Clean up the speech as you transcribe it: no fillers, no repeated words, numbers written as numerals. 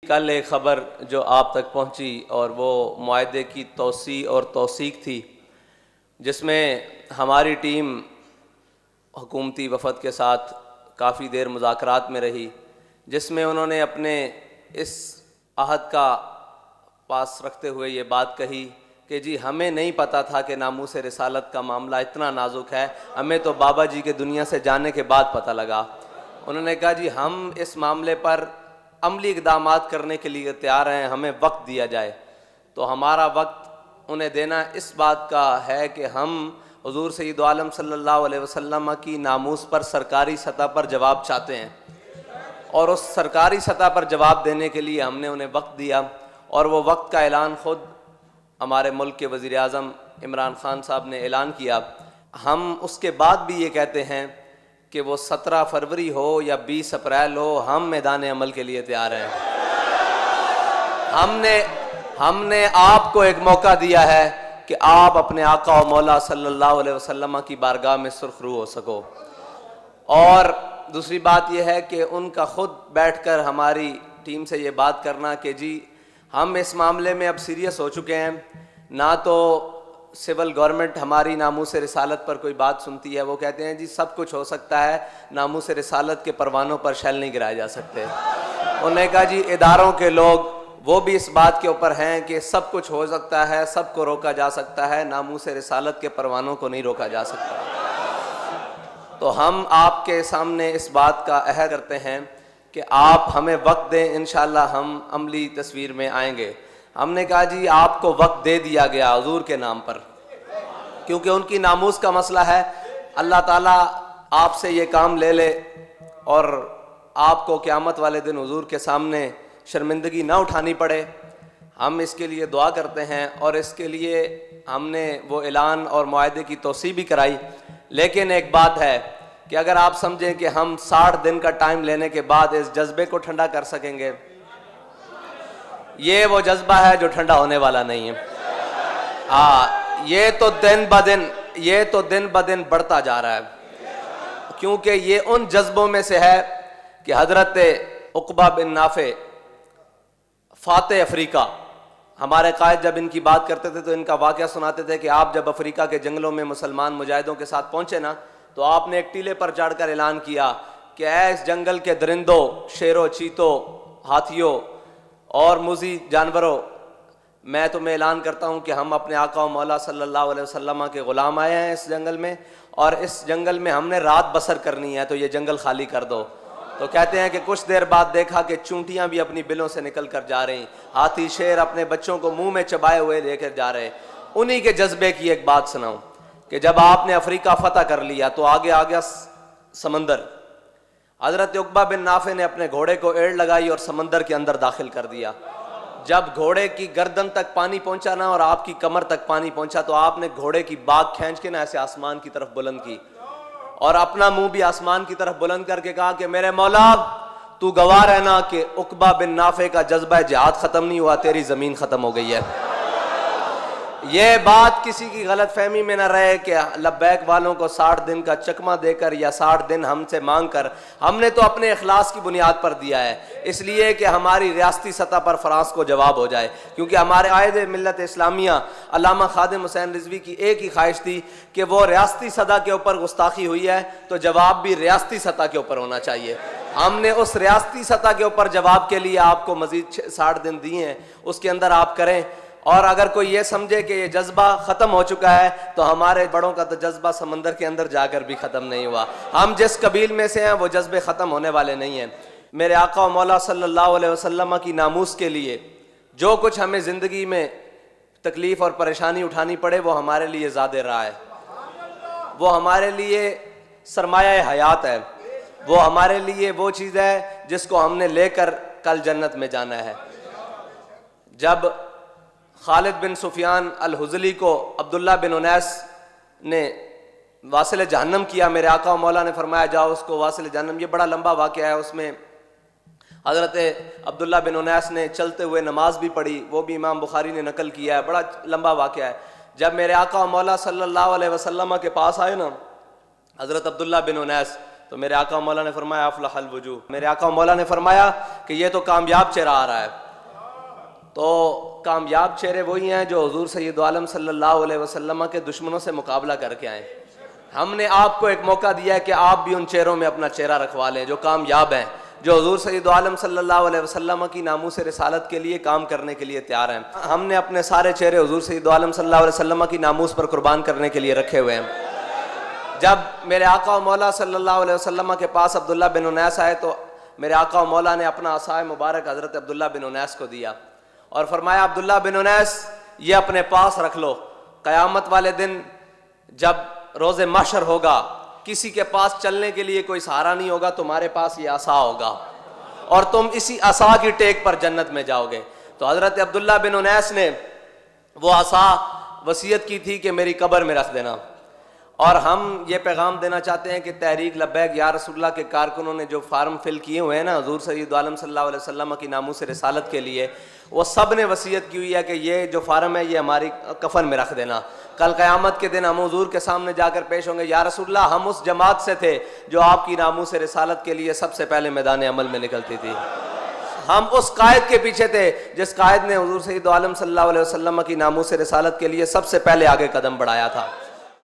कल एक ख़बर जो आप तक पहुंची और वो मुआहदे की तौसी और तौसीक थी, जिसमें हमारी टीम हुकूमती वफ़द के साथ काफ़ी देर मुज़ाकरात में रही, जिसमें उन्होंने अपने इस अहद का पास रखते हुए ये बात कही कि जी हमें नहीं पता था कि नामूस रिसालत का मामला इतना नाजुक है, हमें तो बाबा जी के दुनिया से जाने के बाद पता लगा। उन्होंने कहा जी हम इस मामले पर अमली इक़दामात करने के लिए तैयार हैं, हमें वक्त दिया जाए। तो हमारा वक्त उन्हें देना इस बात का है कि हम हुज़ूर सय्यद आलम सल्लल्लाहु अलैहि वसल्लम की नामूस पर सरकारी सतह पर जवाब चाहते हैं, और उस सरकारी सतह पर जवाब देने के लिए हमने उन्हें वक्त दिया। और वो वक्त का ऐलान ख़ुद हमारे मुल्क के वज़ीर आज़म इमरान ख़ान साहब ने ऐलान किया। हम उसके बाद भी ये कहते हैं कि वो 17 फरवरी हो या 20 अप्रैल हो, हम मैदान अमल के लिए तैयार हैं। हमने आपको एक मौका दिया है कि आप अपने आका और मौला सल्लल्लाहु अलैहि वसल्लम की बारगाह में सुरखरू हो सको। और दूसरी बात यह है कि उनका खुद बैठकर हमारी टीम से ये बात करना कि जी हम इस मामले में अब सीरियस हो चुके हैं, ना तो सिविल गवर्नमेंट हमारी नामूस रिसालत पर कोई बात सुनती है, वो कहते हैं जी सब कुछ हो सकता है, नामूस रिसालत के परवानों पर शैल नहीं गिराए जा सकते। उन्होंने कहा जी इदारों के लोग वो भी इस बात के ऊपर हैं कि सब कुछ हो सकता है, सबको रोका जा सकता है, नामूस रिसालत के परवानों को नहीं रोका जा सकता। तो हम आपके सामने इस बात का अहद करते हैं कि आप हमें वक्त दें, इंशाअल्लाह हम अमली तस्वीर में आएंगे। हमने कहा जी आपको वक्त दे दिया गया हुजूर के नाम पर, क्योंकि उनकी नामूस का मसला है। अल्लाह ताला आपसे ये काम ले ले और आपको क़यामत वाले दिन हुजूर के सामने शर्मिंदगी ना उठानी पड़े, हम इसके लिए दुआ करते हैं। और इसके लिए हमने वो ऐलान और मुआहदे की तौसी भी कराई। लेकिन एक बात है कि अगर आप समझें कि हम 60 दिन का टाइम लेने के बाद इस जज्बे को ठंडा कर सकेंगे, ये वो जज्बा है जो ठंडा होने वाला नहीं है। हाँ, ये तो दिन ब दिन बढ़ता जा रहा है, क्योंकि ये उन जज्बों में से है कि हजरत उक़बा बिन नाफे फाते अफ्रीका, हमारे कायद जब इनकी बात करते थे तो इनका वाक़या सुनाते थे कि आप जब अफ्रीका के जंगलों में मुसलमान मुजाहिदों के साथ पहुंचे ना, तो आपने एक टीले पर चढ़कर ऐलान किया कि ऐ इस जंगल के दरिंदों, शेरों, चीतों, हाथियों और मुज़ी जानवरों, मैं तुम्हें ऐलान करता हूँ कि हम अपने आका और मौला सल्लल्लाहु अलैहि वसल्लम के ग़ुलाम आए हैं इस जंगल में, और इस जंगल में हमने रात बसर करनी है, तो ये जंगल खाली कर दो। तो कहते हैं कि कुछ देर बाद देखा कि चूंटियाँ भी अपनी बिलों से निकल कर जा रही, हाथी शेर अपने बच्चों को मुंह में चबाए हुए लेकर जा रहे। उन्हीं के जज्बे की एक बात सुनाऊँ कि जब आपने अफ्रीका फतह कर लिया तो आगे आ गया समंदर। हजरत उक़बा बिन नाफे ने अपने घोड़े को एड़ लगाई और समंदर के अंदर दाखिल कर दिया। जब घोड़े की गर्दन तक पानी पहुंचा ना और आपकी कमर तक पानी पहुंचा, तो आपने घोड़े की बाग खींच के ना ऐसे आसमान की तरफ बुलंद की और अपना मुंह भी आसमान की तरफ बुलंद करके कहा कि मेरे मौला, तू गवाह रहना कि उक़बा बिन नाफे का जज्बा जिहाद खत्म नहीं हुआ, तेरी जमीन खत्म हो गई है। ये बात किसी की गलत फहमी में न रहे कि लब्बैक वालों को 60 दिन का चकमा देकर या 60 दिन हमसे मांग कर, हमने तो अपने इखलास की बुनियाद पर दिया है, इसलिए कि हमारी रियासती सतह पर फ्रांस को जवाब हो जाए। क्योंकि हमारे आयद मिल्लत इस्लामिया अल्लामा खादिम हुसैन रिजवी की एक ही ख्वाहिश थी कि वो रियासती सतह के ऊपर गुस्ताखी हुई है तो जवाब भी रियासती सतह के ऊपर होना चाहिए। हमने उस रियासती सतह के ऊपर जवाब के लिए आपको मजीद 60 दिन दिए हैं, उसके अंदर आप करें। और अगर कोई ये समझे कि ये जज्बा ख़त्म हो चुका है, तो हमारे बड़ों का तो जज्बा समंदर के अंदर जाकर भी ख़त्म नहीं हुआ। हम जिस कबील में से हैं वो जज्बे ख़त्म होने वाले नहीं हैं। मेरे आका और मौला सल्लल्लाहु अलैहि वसल्लम की नामूस के लिए जो कुछ हमें ज़िंदगी में तकलीफ़ और परेशानी उठानी पड़े, वो हमारे लिए ज़ादे राह है, वो हमारे लिए सरमाया हयात है, वो हमारे लिए वो चीज़ है जिसको हमने लेकर कल जन्नत में जाना है। जब खालिद बिन सुफियान अल हुज़ली को अब्दुल्ला बिन उनैस ने वासिल जहन्नम किया, मेरे आका और मौला ने फरमाया जाओ उसको वासिल जहन्नम। ये बड़ा लंबा वाक़या है, उसमें हज़रत अब्दुल्ला बिन उनैस ने चलते हुए नमाज भी पढ़ी, वो भी इमाम बुखारी ने नकल किया है, बड़ा लंबा वाक़या है। जब मेरे आका और मौला सल्लल्लाहु अलैहि वसल्लम के पास आए ना हज़रत अब्दुल्ला बिन उनैस, तो मेरे आका मौला ने फरमाया अफलहल वजूह, मेरे आका मौला ने फरमाया कि ये तो कामयाब चेहरा आ रहा है। तो कामयाब चेहरे वही हैं जो हुजूर सैयद आलम सल्लल्लाहु अलैहि वसल्लम के दुश्मनों से मुकाबला करके आए। हमने आपको एक मौका दिया है कि आप भी उन चेहरों में अपना चेहरा रखवा लें जो कामयाब हैं, जो हुजूर सैयद आलम सल्लल्लाहु अलैहि वसल्लम की नामूस रिसालत के लिए काम करने के लिए तैयार हैं। हमने अपने सारे चेहरे हुजूर सैयद आलम सल्लल्लाहु अलैहि वसल्लम की नामूस पर कुर्बान करने के लिए रखे हुए हैं। जब मेरे आका मौला सल्लल्लाहु अलैहि वसल्लम के पास अब्दुल्ला बिन उनैस आए तो मेरे आका मौला ने अपना असाए मुबारक हज़रत अब्दुल्ला बिन उनैस को दिया और फरमाया अब्दुल्ला बिन उनैस ये अपने पास रख लो, क़यामत वाले दिन जब रोज़े महशर होगा किसी के पास चलने के लिए कोई सहारा नहीं होगा, तुम्हारे पास ये असा होगा और तुम इसी असा की टेक पर जन्नत में जाओगे। तो हज़रत अब्दुल्ला बिन उनैस ने वो असा वसीयत की थी कि मेरी कब्र में रख देना। और हम ये पैगाम देना चाहते हैं कि तहरीक लब्बैक या रसूलुल्लाह के कारकुनों ने जो फार्म फिल किए हुए हैं ना हुजूर सैयद आलम सल्लल्लाहु अलैहि वसल्लम की नामूस रिसालत के लिए, वो सब ने वसीयत की हुई है कि ये जो फार्म है ये हमारी कफन में रख देना। कल क़यामत के दिन हम हुजूर के सामने जाकर पेश होंगे, या रसूलुल्लाह हम उस जमात से थे जो आपकी नामूस रिसालत के लिए सबसे पहले मैदान अमल में निकलती थी। हम उस कायद के पीछे थे जिस कायद ने हुजूर सैयद आलम सल्लल्लाहु अलैहि वसल्लम की नामूस रिसालत के लिए सबसे पहले आगे कदम बढ़ाया था।